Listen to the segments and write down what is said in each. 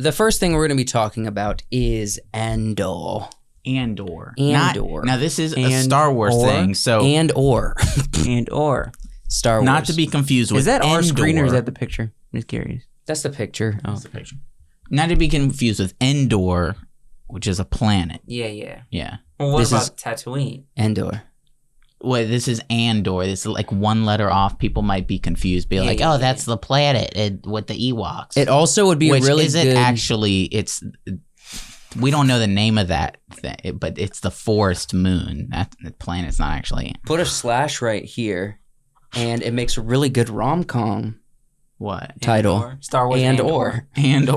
the first thing we're going to be talking about is ANDOR. ANDOR. Now this is a Star Wars thing, so ANDOR. Star Wars. Not to be confused with Is that our Endor. screen or is that the picture? I'm just curious. That's the picture. Oh. That's the picture. Not to be confused with Endor, which is a planet. Yeah. Yeah. Well, what This about is- Tatooine? ANDOR. Well, this is Andor. This is like one letter off. People might be confused. Be like, Yeah. oh, that's the planet with the Ewoks. It also would be Which a really isn't good... actually. It's we don't know the name of that thing, but it's the forest moon. That the planet's not actually Put a slash right here, and it makes a really good rom-com what title. Andor. Star Wars And/or. Andor.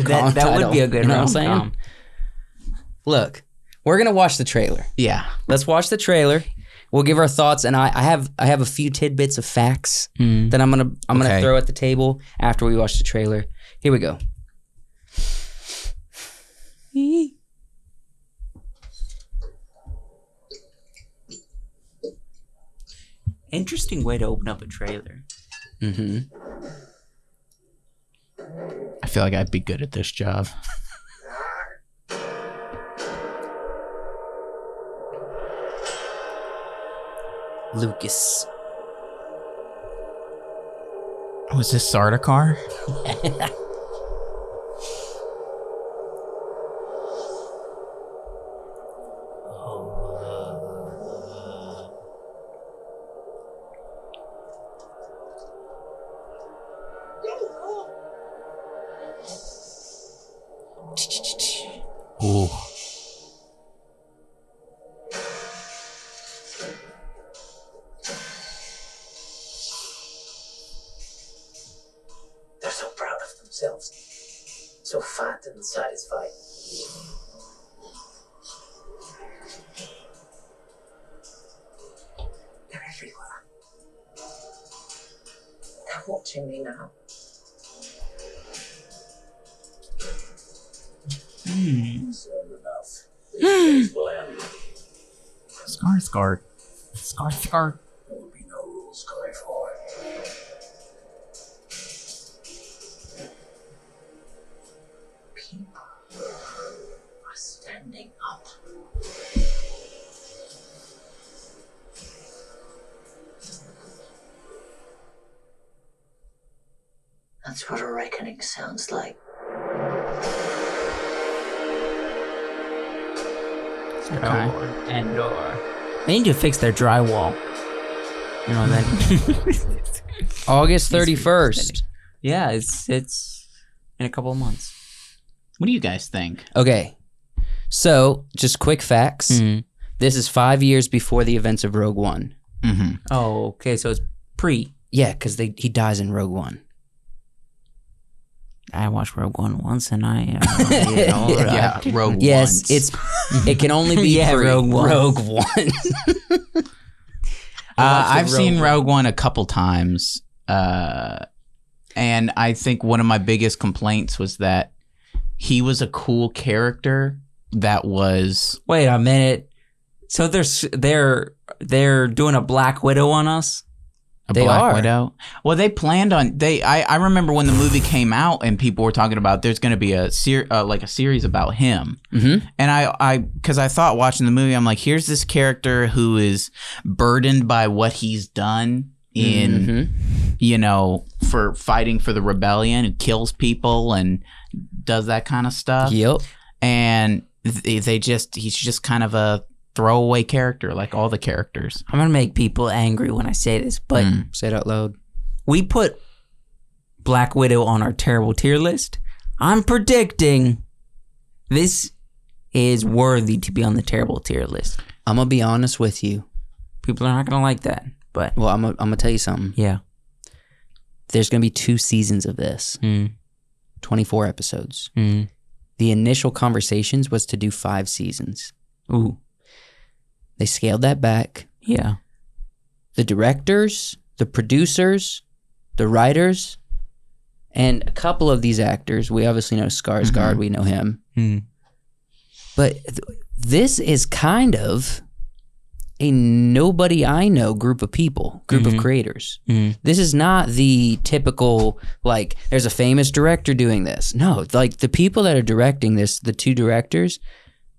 That would be a good You know what I'm rom-com. saying? Look, we're going to watch the trailer. Yeah. Let's watch the trailer. We'll give our thoughts, and I have a few tidbits of facts that I'm gonna Okay. throw at the table after we watch the trailer. Here we go. Interesting way to open up a trailer. Mm-hmm. I feel like I'd be good at this job. Lucas. Was this Sardaukar? Ooh. They're so proud of themselves, so fat and satisfied. They're everywhere. They're watching me now. Skarsgård. Skarsgård. There will be no rules going forward. People are standing up. That's what a reckoning sounds like. Okay. Andor. They need to fix their drywall. You know that. August 31st. Yeah, it's in a couple of months. What do you guys think? Okay. So, just quick facts. This is 5 years before the events of Rogue One. Mm-hmm. Oh, okay. So it's pre. Yeah, because he dies in Rogue One. I watched Rogue One once, and Yeah, Rogue Yes, One. it can only be Yeah, pre- Rogue One. Rogue One. I've Rogue seen One. Rogue One a couple times, and I think one of my biggest complaints was that he was a cool character that was. Wait a minute. So they're doing a Black Widow on us? They Black Widow. Well, they planned on I remember when the movie came out and people were talking about there's going to be a series about him. Mm-hmm. And because I thought watching the movie, I'm like, here's this character who is burdened by what he's done in, for fighting for the rebellion, who kills people and does that kind of stuff. Yep. And he's just kind of a throwaway character like all the characters. I'm going to make people angry when I say this, but Say it out loud. we put Black Widow on our terrible tier list. I'm predicting this is worthy to be on the terrible tier list. I'm going to be honest with you. People are not going to like that, but Well, I'm going to tell you something. yeah. There's going to be 2 seasons of this. 24 episodes. The initial conversations was to do 5 seasons. Ooh. They scaled that back. Yeah. The directors, the producers, the writers, and a couple of these actors. We obviously know Skarsgård. We know him. But this is kind of a nobody I know group of people, group of creators. This is not the typical, like, there's a famous director doing this. No, like, the people that are directing this, the 2 directors,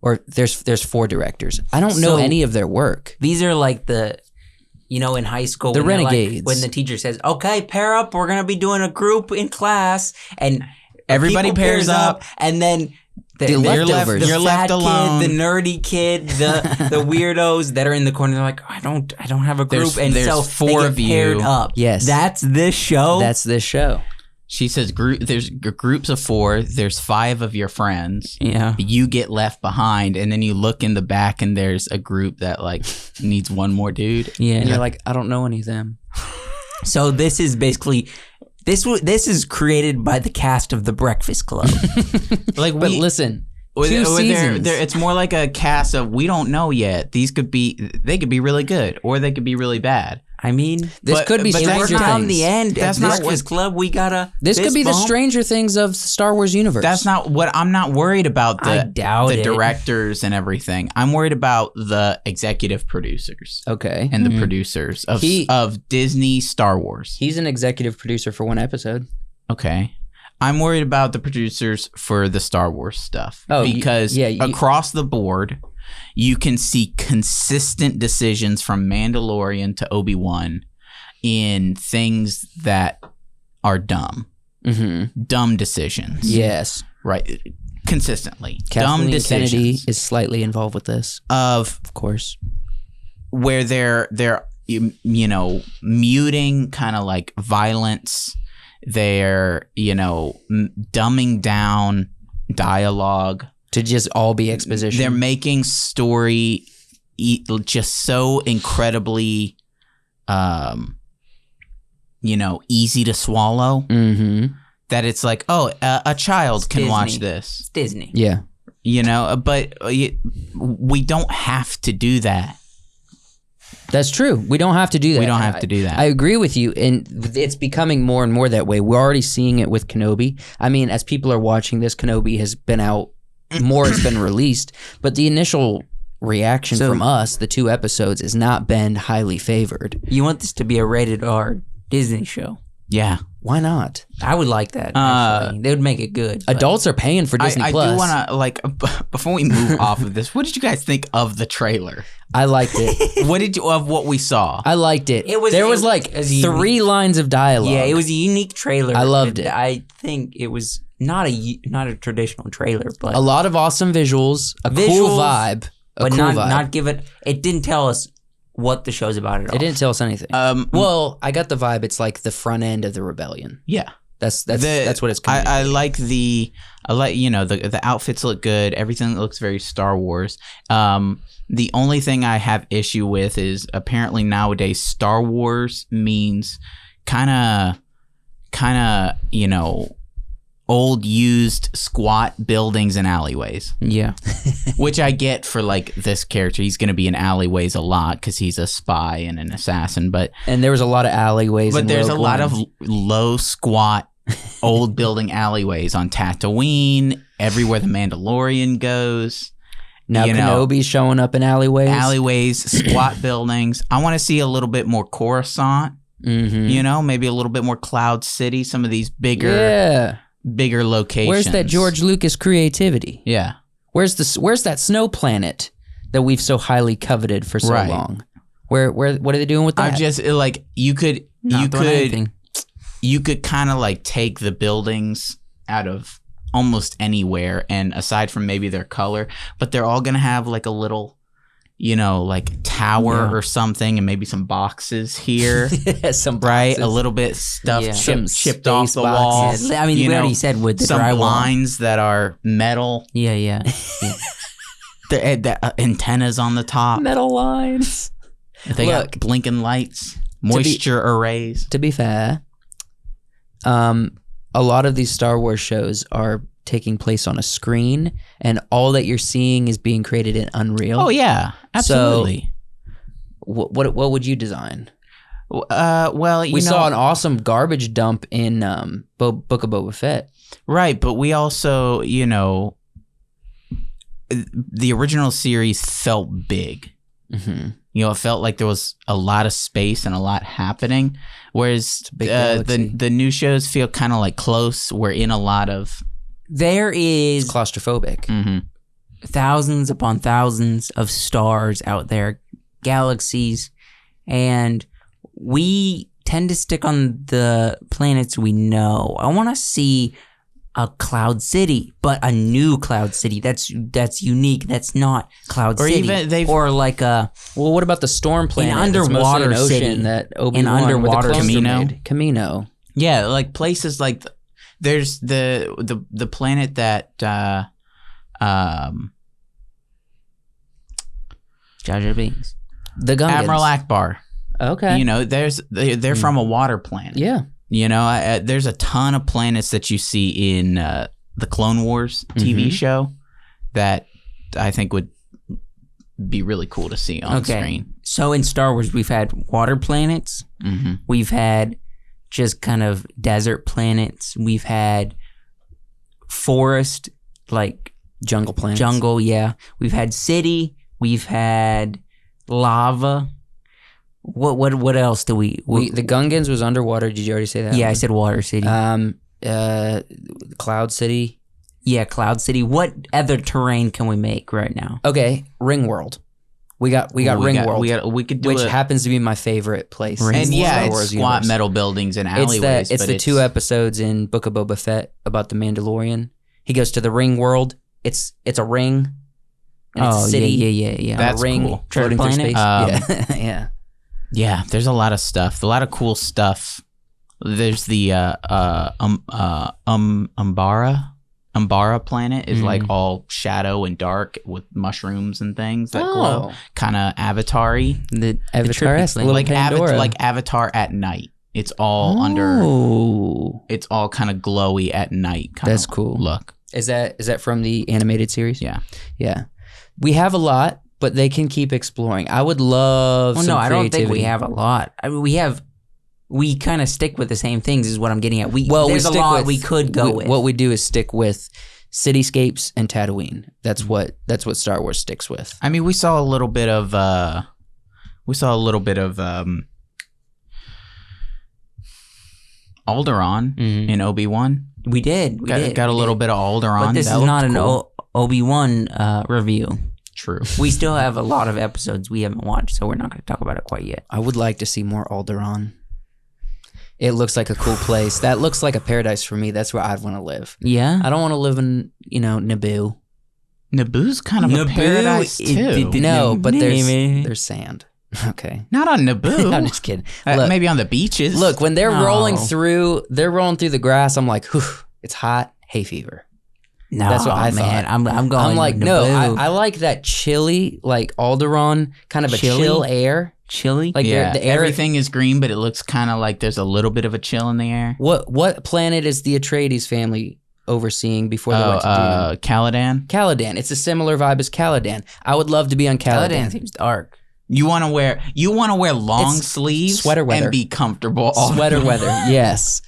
or there's 4 directors. I don't know So- any of their work. These are like the, in high school, The when they're like- renegades. when the teacher says, "Okay, pair up. We're gonna be doing a group in class," and Everybody people pairs up, and then The leftovers. the You're fat left alone. kid, the nerdy kid, the weirdos that are in the corner. They're like, I don't have a group, There's and so 4 they get of you. paired up. Yes. that's this show. That's this show. She says there's groups of 4. There's 5 of your friends. yeah. You get left behind, and then you look in the back, and there's a group that like needs one more dude. Yeah. And you're like, I don't know any of them. So this is basically this is created by the cast of The Breakfast Club. Like But listen, Or 2 they're- seasons. it's more like a cast of we don't know yet. They could be really good or they could be really bad. I mean, this but- could be but if Stranger we're Things. down the end. That's That's not not Breakfast Club. We gotta. This could be the bump. Stranger Things of the Star Wars universe. That's not what I'm not worried about. I doubt the it. directors and everything. I'm worried about the executive producers Okay. and the producers of Disney Star Wars. He's an executive producer for 1 episode. Okay. I'm worried about the producers for the Star Wars stuff. Oh, because across the board, you can see consistent decisions from Mandalorian to Obi-Wan in things that are dumb. Mm-hmm. Dumb decisions. Yes. Right. Consistently. Kathleen dumb decisions. Kennedy is slightly involved with this, Of course. where they're muting kind of like violence. They're dumbing down dialogue To just all be exposition. they're making story just so incredibly easy to swallow Mm-hmm. that it's like, oh, a child It's can Disney. watch this, It's Disney. Yeah. but we don't have to do that. That's true. We don't have to do that. We don't have to do that. I agree with you, and it's becoming more and more that way. We're already seeing it with Kenobi. I mean, as people are watching this, Kenobi has been out, more has been released, but the initial reaction So- from us, the 2 episodes, has not been highly favored. You want this to be a rated R Disney show? Yeah. Why not? I would like that. Actually, they would make it good. but- Adults are paying for Disney I Plus. do want to before we move off of this, what did you guys think of the trailer? I liked it. What did you of what we saw? I liked it. It was- there it was was- like it was unique. 3 lines of dialogue. Yeah, it was a unique trailer. I loved it. I think it was not a traditional trailer, but a lot of awesome visuals, a cool Visuals, vibe, but cool not vibe. not give it. It didn't tell us what the show's about at all. It didn't tell us anything. Um, well, I got the vibe. It's like the front end of the rebellion. yeah. That's what it's. I like the outfits look good. Everything looks very Star Wars. The only thing I have issue with is apparently nowadays Star Wars means kind of old used squat buildings and alleyways, Yeah, which I get for like this character. He's going to be in alleyways a lot because he's a spy and an assassin, but And there was a lot of alleyways. But in there's a Rogue lot One. of low squat old building alleyways on Tatooine, everywhere the Mandalorian goes. now you know, Kenobi's showing up in alleyways. Squat buildings. I want to see a little bit more Coruscant, Mm-hmm. maybe a little bit more Cloud City, some of these bigger locations. Where's that George Lucas creativity? Yeah. Where's that snow planet that we've so highly coveted for so Right. long? Where what are they doing with that? I'm just like you could kind of like take the buildings out of almost anywhere, and aside from maybe their color, but they're all gonna have like a little, like tower or something, and maybe some boxes here, Some right? boxes. A little bit stuff Yeah. Some chipped off the space boxes. wall. Yeah, I mean, we already said with the some drywall. blinds that are metal. Yeah. The antennas on the top. metal lines. They Look, got blinking lights, moisture arrays. to be fair, a lot of these Star Wars shows are taking place on a screen, and all that you're seeing is being created in Unreal. Oh yeah, absolutely. What would you design? Well, We saw an awesome garbage dump in Book of Boba Fett. right, but we also, the original series felt big. Mm-hmm. You know, it felt like there was a lot of space and a lot happening. Whereas the new shows feel kind of like close. We're in a lot of... There is claustrophobic. thousands upon thousands of stars out there, galaxies, and we tend to stick on the planets we know. I want to see a Cloud City, but a new Cloud City that's unique. That's not Cloud Or City, even or like a Well, what about the storm planet? An underwater That's mostly an city. ocean that Obi-Wan An underwater with the Camino. made. Camino. Yeah, like places like... There's the planet that... Jar Jar Binks. The Gungans. Admiral Akbar. Okay. You know, they're from a water planet. Yeah. You know, there's a ton of planets that you see in the Clone Wars TV show that I think would be really cool to see on screen. So in Star Wars, we've had water planets. We've had just kind of desert planets. We've had forest, like Jungle planets. jungle, yeah. We've had city. We've had lava. What else do we The Gungans was underwater. Did you already say that? yeah, I one? said water city. Cloud City. Yeah, Cloud City. What other terrain can we make right now? Okay, Ring World. We got Ring World, We could do which it. happens to be my favorite place. in And the yeah, Star it's Wars squat universe. metal buildings and alleyways. It's the 2 episodes in Book of Boba Fett about the Mandalorian. He goes to the Ring World. It's a ring. And it's a city. yeah. That's a ring cool. floating through Planet? space. Yeah. Yeah, there's a lot of stuff. A lot of cool stuff. There's the Umbara planet is like all shadow and dark with mushrooms and things that glow. Kind of Avatar-y. The Avatar-esque, trippy little planet. Pandora. Like Avatar at night. It's all under... Oh. It's all kind of glowy at night. That's cool. Look. Is that from the animated series? Yeah. Yeah. We have a lot, but they can keep exploring. I would love some I don't think creativity. we have a lot. I mean, we kind of stick with the same things is what I'm getting at. There's a stick lot with- we could go with. What we do is stick with cityscapes and Tatooine. That's what Star Wars sticks with. I mean, we saw a little bit of Alderaan in Obi-Wan. We did. Got a little bit of Alderaan. But this That is not looked an cool. Obi-Wan review. True. We still have a lot of episodes we haven't watched, so we're not going to talk about it quite yet. I would like to see more Alderaan. It looks like a cool place. That looks like a paradise for me. That's where I'd want to live. Yeah? I don't want to live in, Naboo. Naboo's kind of a paradise too. No, but Maybe. there's sand. Okay. Not on Naboo. I'm just kidding. Look, Maybe on the beaches. look, when they're No. rolling through the grass, I'm like, whew, it's hot, hay fever. No, That's what I man. thought. I'm going I'm like, no, Naboo. I like that chilly, like Alderaan, kind of a Chilly? chill air. Chili? Like yeah, the air. everything is green, but it looks kind of like there's a little bit of a chill in the air. What planet is the Atreides family overseeing before they went to Dune? Caladan. Caladan. It's a similar vibe as Caladan. I would love to be on Caladan. Caladan seems dark. You want to wear long It's sleeves, sweater weather. and be comfortable. All Sweater weather. Yes.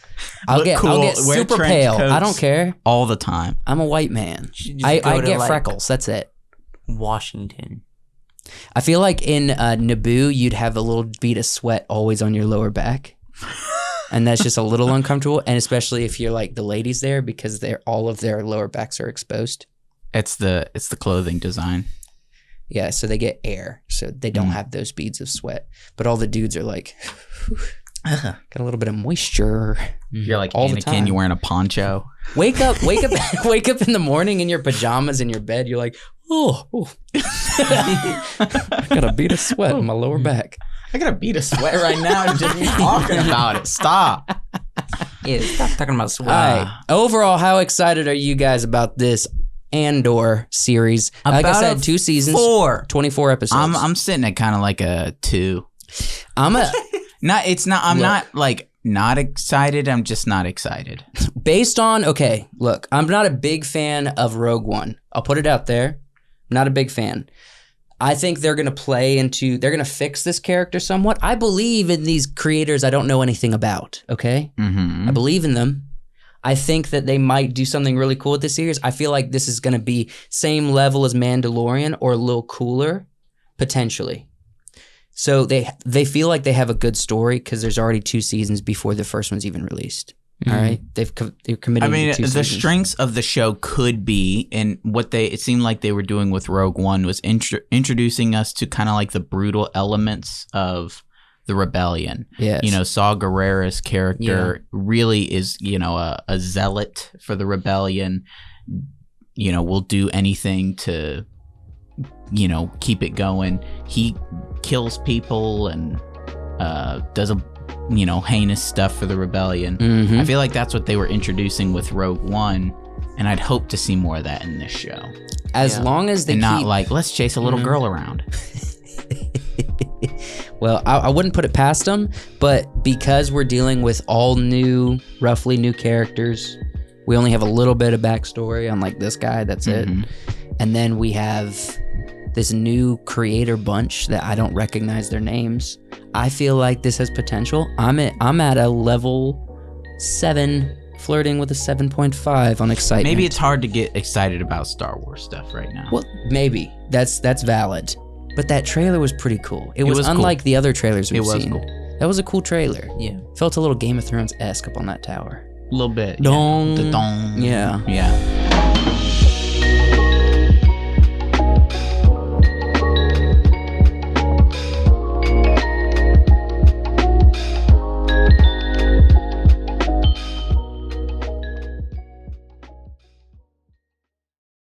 I'll Look get cool, wear super trench pale. coats. I don't care. all the time. I'm a white man. Should just I go to, get like, freckles. That's it. Washington. I feel like in Naboo, you'd have a little bead of sweat always on your lower back. And that's just a little uncomfortable. And especially if you're like the ladies there, because all of their lower backs are exposed. It's the clothing design. Yeah, so they get air. So they don't have those beads of sweat. But all the dudes are like, got a little bit of moisture. You're like All the Anakin. time. You're wearing a poncho. Wake up in the morning in your pajamas in your bed. You're like, oh. I got a bead of sweat on my lower back. I got a bead of sweat right now just talking about it. Stop. Yeah, stop talking about sweat. All right. Overall, how excited are you guys about this Andor series? Like I About said, a 2 seasons, 4. 24 episodes. I'm sitting at kind of like a 2. I'm not excited. I'm just not excited. based on, okay, look, I'm not a big fan of Rogue One. I'll put it out there. I'm not a big fan. I think they're going to fix this character somewhat. I believe in these creators I don't know anything about, okay? Mm-hmm. I believe in them. I think that they might do something really cool with this series. I feel like this is going to be same level as Mandalorian or a little cooler, potentially. So they feel like they have a good story because there's already 2 seasons before the first one's even released. All right, they're committing. I mean, to 2 the seasons. strengths of the show could be, and what it seemed like they were doing with Rogue One was introducing us to kind of like the brutal elements of the rebellion. Yes. You know, Saw Gerrera's character really is, you know, a zealot for the rebellion. You know, will do anything to, you know, keep it going. He kills people and does heinous stuff for the rebellion. Mm-hmm. I feel like that's what they were introducing with Rogue One, and I'd hope to see more of that in this show. As long as they and keep... not like, let's chase a little girl around. Well, I wouldn't put it past them, but because we're dealing with all new, roughly new characters, we only have a little bit of backstory on like this guy, that's it. And then we have this new creator bunch that I don't recognize their names. I feel like this has potential. I'm at a level 7, flirting with a 7.5 on excitement. Maybe it's hard to get excited about Star Wars stuff right now. Well, maybe. That's valid. But that trailer was pretty cool. It was unlike cool. the other trailers we've was seen. Cool. That was a cool trailer. Yeah. Felt a little Game of Thrones-esque up on that tower. A little bit. Dong. Yeah. The dong. Yeah. Yeah.